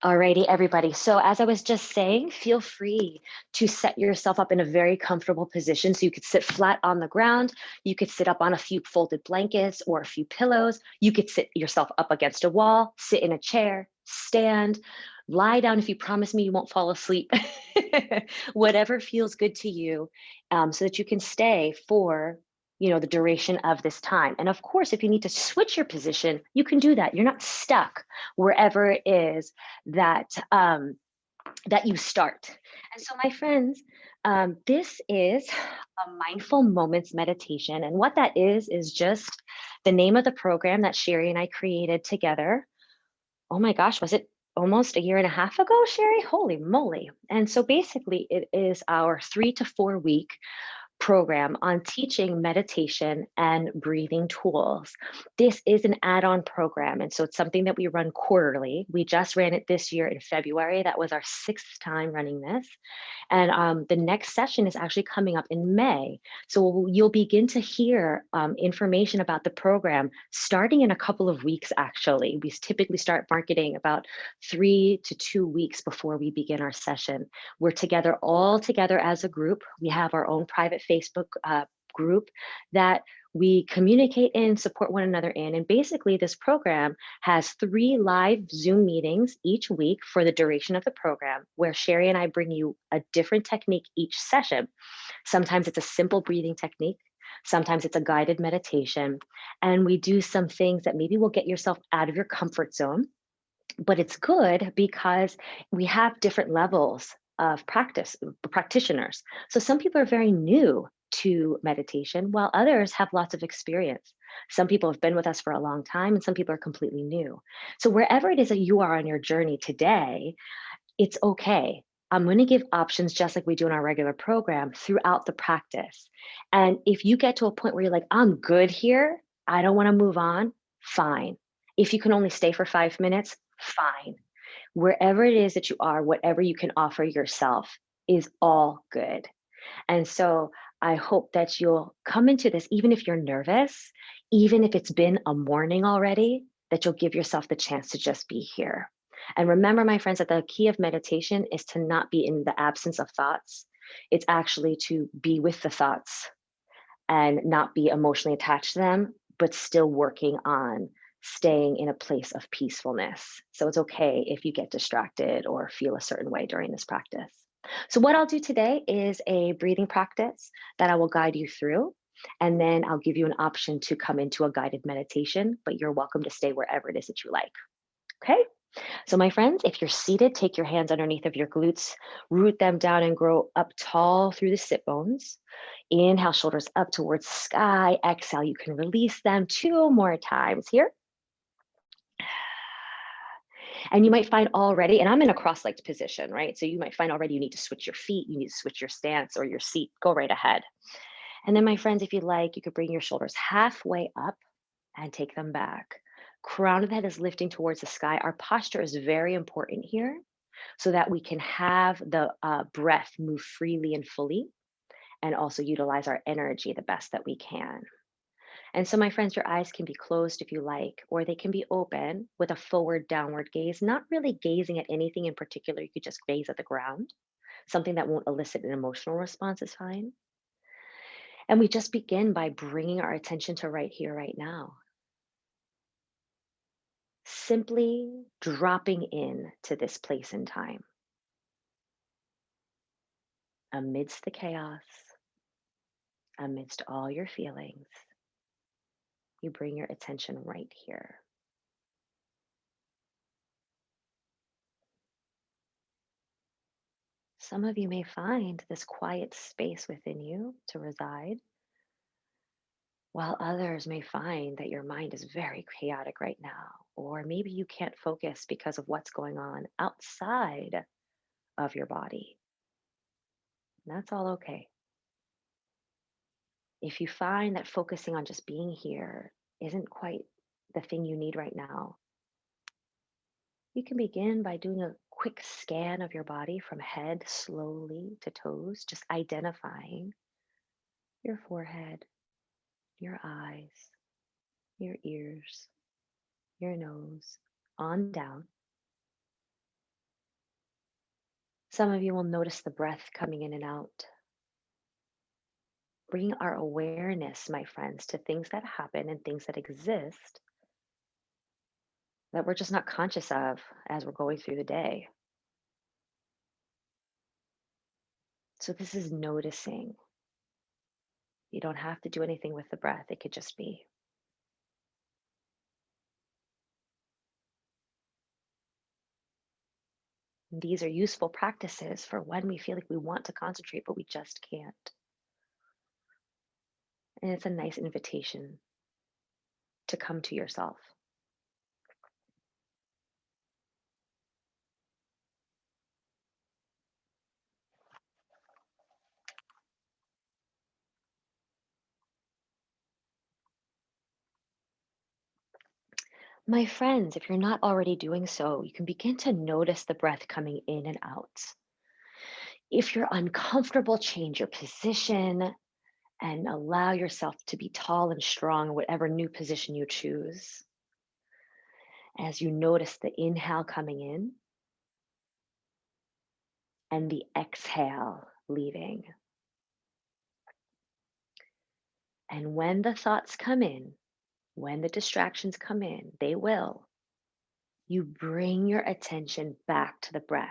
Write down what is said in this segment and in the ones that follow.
Alrighty, everybody. So as I was just saying, feel free to set yourself up in a very comfortable position. So you could sit flat on the ground. You could sit up on a few folded blankets or a few pillows. You could sit yourself up against a wall, sit in a chair, stand, lie down if you promise me you won't fall asleep. Whatever feels good to you, so that you can stay for the duration of this time. And of course, if you need to switch your position, you can do that. You're not stuck wherever it is that that you start. And so, my friends, this is a mindful moments meditation, and what that is just the name of the program that Sherry and I created together. Oh my gosh, was it almost a year and a half ago, Sherry? Holy moly! And so, basically, it is our 3 to 4 week program on teaching meditation and breathing tools. This is an add on program. And so it's something that we run quarterly. We just ran it this year in February. That was our 6th time running this. And the next session is actually coming up in May. So you'll begin to hear information about the program starting in a couple of weeks, actually. We typically start marketing about 3 to 2 weeks before we begin our session. We're together all together as a group. We have our own private Facebook group that we communicate in, support one another in. And basically, this program has 3 live Zoom meetings each week for the duration of the program, where Sherry and I bring you a different technique each session. Sometimes it's a simple breathing technique. Sometimes it's a guided meditation. And we do some things that maybe will get yourself out of your comfort zone. But it's good because we have different levels of practitioners. So some people are very new to meditation, while others have lots of experience. Some people have been with us for a long time, and some people are completely new. So wherever it is that you are on your journey today, it's okay. I'm going to give options just like we do in our regular program throughout the practice. And if you get to a point where you're like, I'm good here, I don't want to move on, fine. If you can only stay for 5 minutes, fine. Wherever it is that you are, whatever you can offer yourself is all good. And so I hope that you'll come into this, even if you're nervous, even if it's been a morning already, that you'll give yourself the chance to just be here. And remember, my friends, that the key of meditation is to not be in the absence of thoughts. It's actually to be with the thoughts and not be emotionally attached to them, but still working on staying in a place of peacefulness. So it's okay if you get distracted or feel a certain way during this practice. So, what I'll do today is a breathing practice that I will guide you through. And then I'll give you an option to come into a guided meditation, but you're welcome to stay wherever it is that you like. Okay. So, my friends, if you're seated, take your hands underneath of your glutes, root them down and grow up tall through the sit bones. Inhale, shoulders up towards the sky. Exhale, you can release them 2 more times here. And you might find already, and I'm in a cross-legged position, right? So you might find already you need to switch your feet, you need to switch your stance or your seat. Go right ahead. And then, my friends, if you like, you could bring your shoulders halfway up and take them back. Crown of the head is lifting towards the sky. Our posture is very important here so that we can have the breath move freely and fully and also utilize our energy the best that we can. And so, my friends, your eyes can be closed if you like, or they can be open with a forward downward gaze, not really gazing at anything in particular. You could just gaze at the ground. Something that won't elicit an emotional response is fine. And we just begin by bringing our attention to right here, right now. Simply dropping in to this place in time amidst the chaos, amidst all your feelings. You bring your attention right here. Some of you may find this quiet space within you to reside, while others may find that your mind is very chaotic right now, or maybe you can't focus because of what's going on outside of your body. And that's all okay. If you find that focusing on just being here isn't quite the thing you need right now, you can begin by doing a quick scan of your body from head slowly to toes, just identifying your forehead, your eyes, your ears, your nose, on down. Some of you will notice the breath coming in and out. Bring our awareness, my friends, to things that happen and things that exist that we're just not conscious of as we're going through the day. So, this is noticing. You don't have to do anything with the breath, it could just be. These are useful practices for when we feel like we want to concentrate, but we just can't. And it's a nice invitation to come to yourself. My friends, if you're not already doing so, you can begin to notice the breath coming in and out. If you're uncomfortable, change your position and allow yourself to be tall and strong, whatever new position you choose. As you notice the inhale coming in and the exhale leaving. And when the thoughts come in, when the distractions come in, they will, you bring your attention back to the breath,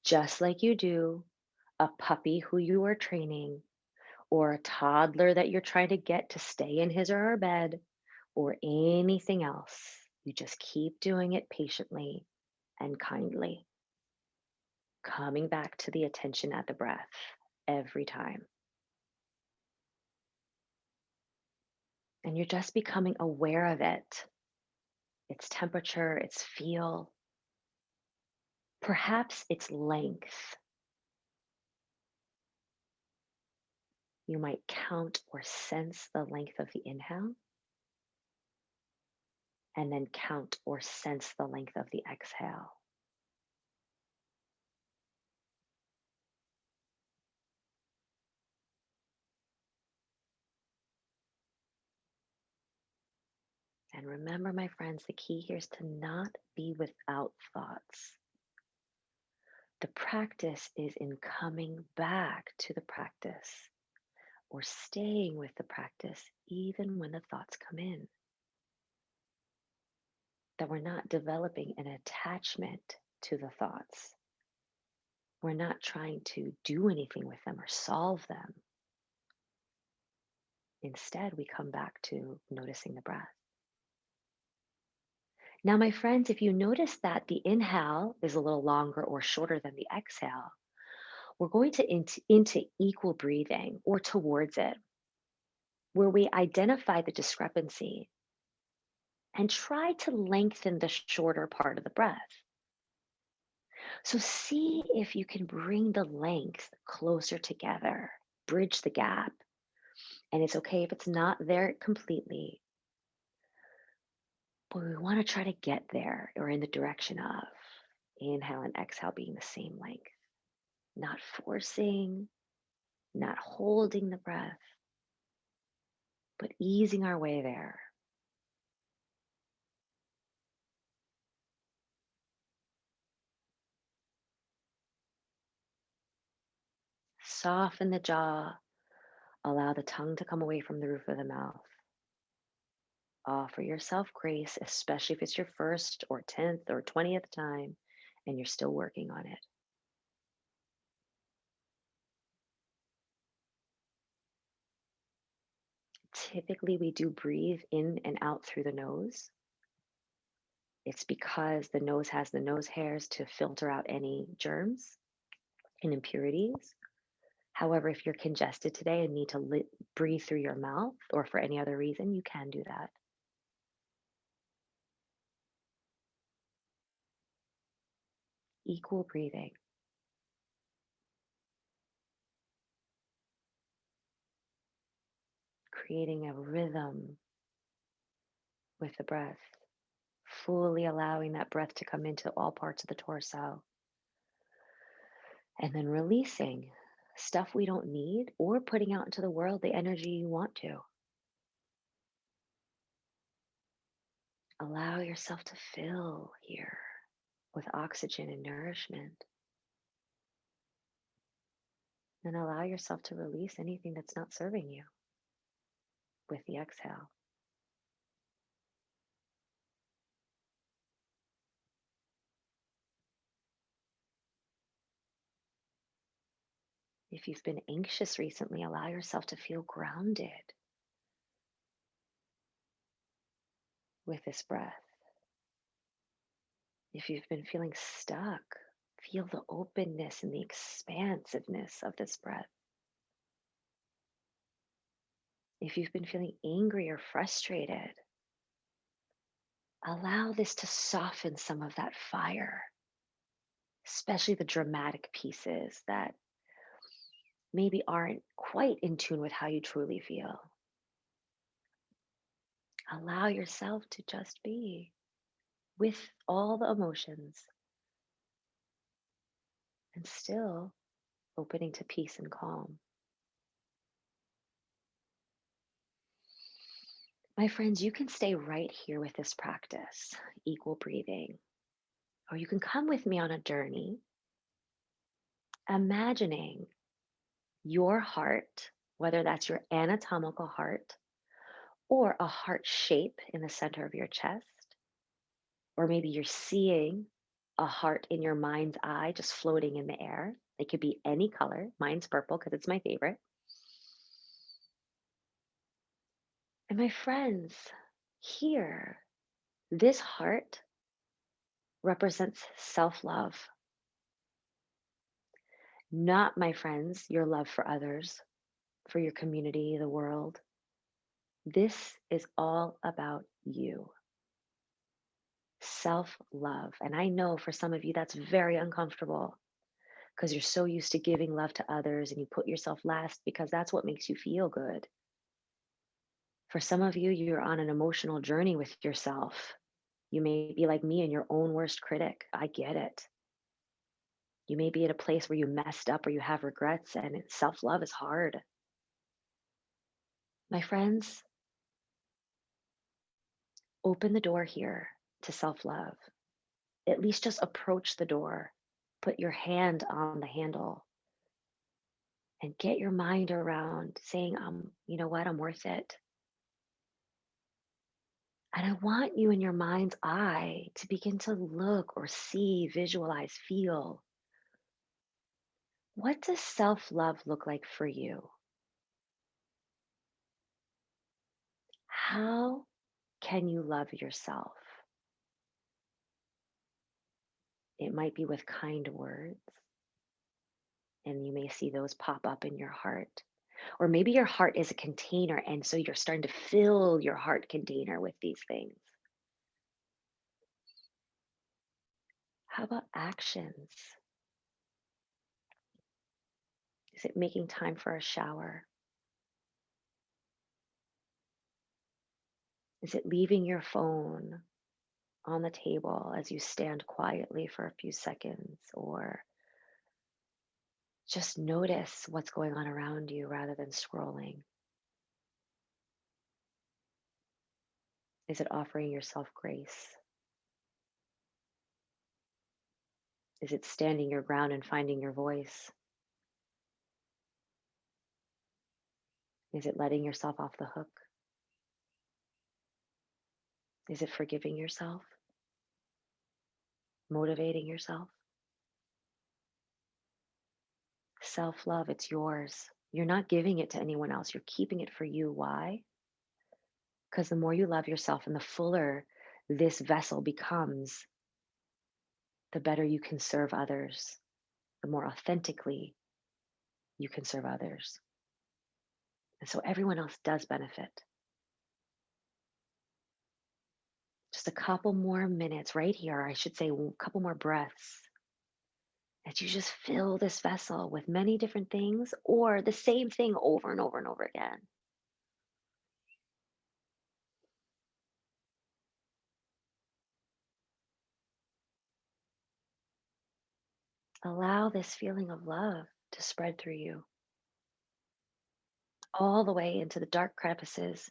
just like you do a puppy who you are training, or a toddler that you're trying to get to stay in his or her bed, or anything else. You just keep doing it patiently and kindly, coming back to the attention at the breath every time. And you're just becoming aware of it, its temperature, its feel, perhaps its length. You might count or sense the length of the inhale, and then count or sense the length of the exhale. And remember, my friends, the key here is to not be without thoughts. The practice is in coming back to the practice or staying with the practice even when the thoughts come in. That we're not developing an attachment to the thoughts. We're not trying to do anything with them or solve them. Instead, we come back to noticing the breath. Now, my friends, if you notice that the inhale is a little longer or shorter than the exhale, we're going to into equal breathing or towards it, where we identify the discrepancy and try to lengthen the shorter part of the breath. So see if you can bring the length closer together, bridge the gap. And it's okay if it's not there completely, but we want to try to get there or in the direction of inhale and exhale being the same length, not forcing, not holding the breath, but easing our way there. Soften the jaw, allow the tongue to come away from the roof of the mouth. Offer yourself grace, especially if it's your first or 10th or 20th time and you're still working on it. Typically, we do breathe in and out through the nose. It's because the nose has the nose hairs to filter out any germs and impurities. However, if you're congested today and need to breathe through your mouth or for any other reason, you can do that. Equal breathing, creating a rhythm with the breath, fully allowing that breath to come into all parts of the torso, and then releasing stuff we don't need or putting out into the world the energy you want to. Allow yourself to fill here with oxygen and nourishment. And allow yourself to release anything that's not serving you with the exhale. If you've been anxious recently, allow yourself to feel grounded with this breath. If you've been feeling stuck, feel the openness and the expansiveness of this breath. If you've been feeling angry or frustrated, allow this to soften some of that fire, especially the dramatic pieces that maybe aren't quite in tune with how you truly feel. Allow yourself to just be with all the emotions and still opening to peace and calm. My friends, you can stay right here with this practice, equal breathing, or you can come with me on a journey, imagining your heart, whether that's your anatomical heart or a heart shape in the center of your chest, or maybe you're seeing a heart in your mind's eye just floating in the air. It could be any color. Mine's purple because it's my favorite. And my friends, here, this heart represents self love, not, my friends, your love for others, for your community, the world. This is all about you. Self love. And I know for some of you that's very uncomfortable because you're so used to giving love to others and you put yourself last because that's what makes you feel good. For some of you, you're on an emotional journey with yourself. You may be like me and your own worst critic. I get it. You may be at a place where you messed up or you have regrets, and self love is hard. My friends, open the door here to self love. At least just approach the door, put your hand on the handle, and get your mind around saying, you know what, I'm worth it. And I want you in your mind's eye to begin to look or see, visualize, feel. What does self love look like for you? How can you love yourself? It might be with kind words, and you may see those pop up in your heart. Or maybe your heart is a container, and so you're starting to fill your heart container with these things. How about actions? Is it making time for a shower? Is it leaving your phone on the table as you stand quietly for a few seconds? Or just notice what's going on around you rather than scrolling? Is it offering yourself grace? Is it standing your ground and finding your voice? Is it letting yourself off the hook? Is it forgiving yourself? Motivating yourself? Self love, it's yours. You're not giving it to anyone else. You're keeping it for you. Why? Because the more you love yourself and the fuller this vessel becomes, the better you can serve others, the more authentically you can serve others. And so everyone else does benefit. Just a couple more minutes right here, I should say, a couple more breaths as you just fill this vessel with many different things or the same thing over and over and over again. Allow this feeling of love to spread through you all the way into the dark crevices.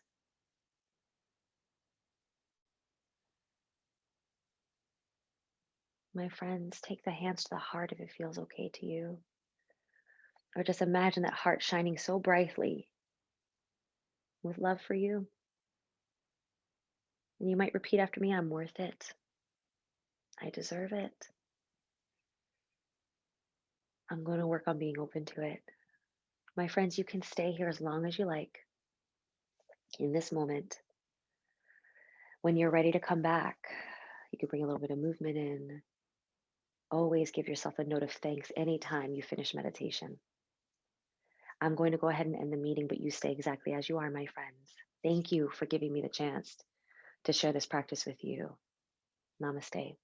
My friends, take the hands to the heart if it feels okay to you. Or just imagine that heart shining so brightly with love for you. And you might repeat after me, I'm worth it. I deserve it. I'm going to work on being open to it. My friends, you can stay here as long as you like in this moment. When you're ready to come back, you can bring a little bit of movement in. Always give yourself a note of thanks anytime you finish meditation. I'm going to go ahead and end the meeting, but you stay exactly as you are, my friends. Thank you for giving me the chance to share this practice with you. Namaste.